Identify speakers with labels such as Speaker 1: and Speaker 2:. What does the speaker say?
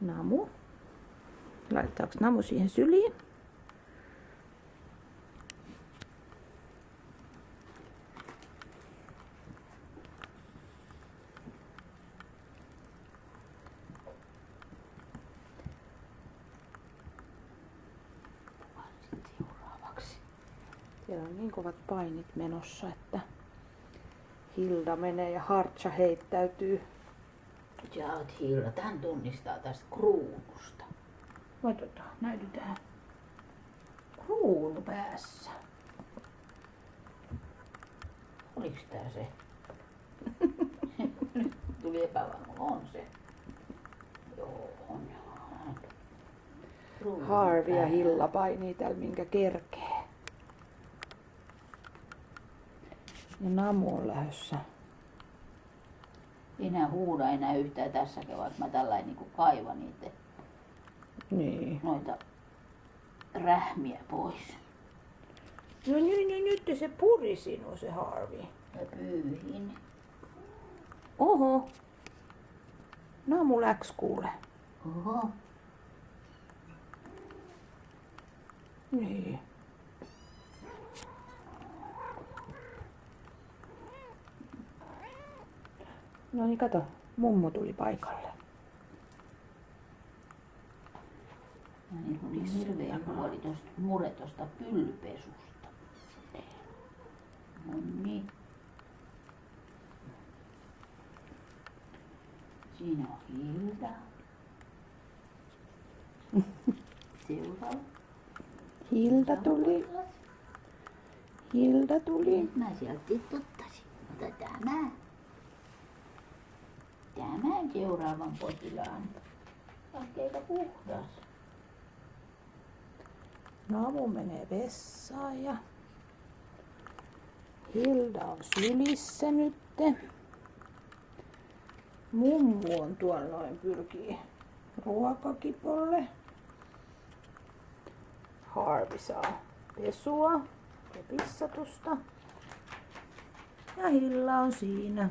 Speaker 1: Namu. Laitetaanko Namu siihen syliin?
Speaker 2: Seuraavaksi.
Speaker 1: Siellä on niin kovat painit menossa, että Hilda menee ja Hartsa heittäytyy.
Speaker 2: Sä oot Hilda. Tän tunnistaa tästä kruunusta.
Speaker 1: Otetaan, näytetään. Kruunu päässä.
Speaker 2: Oliks tää se? Tuli epävarma. On se. Joo, on.
Speaker 1: Harvi ja Hilla painii täällä minkä kerkee. Ja Namu on lähdössä.
Speaker 2: Ei enää huuda enää yhtään tässäkin, vaikka mä tällainen niinku kaivan niitä
Speaker 1: Niin.
Speaker 2: noita rähmiä pois.
Speaker 1: No nyt se puri sinua se Harvi.
Speaker 2: Ja pyyhin.
Speaker 1: Oho. Namu läks kuule.
Speaker 2: Oho.
Speaker 1: Niin. No niin kato, mummo tuli paikalle.
Speaker 2: Ja niin oli hirveä huoli tosta mure tosta pyllypesusta. No niin. Siinä on Hilda. Seuraava.
Speaker 1: Hilda tuli. Hilda tuli.
Speaker 2: Mä sieltä tiputtasin. Ota tämä. Tämän seuraavan potilaan. Oikeita puhdas.
Speaker 1: Namu menee vessaan ja Hilda on sylissä nytte. Mummu on tuolla noin pyrkii ruokakipolle. Harvi saa pesua ja pissatusta. Ja Hilla on siinä.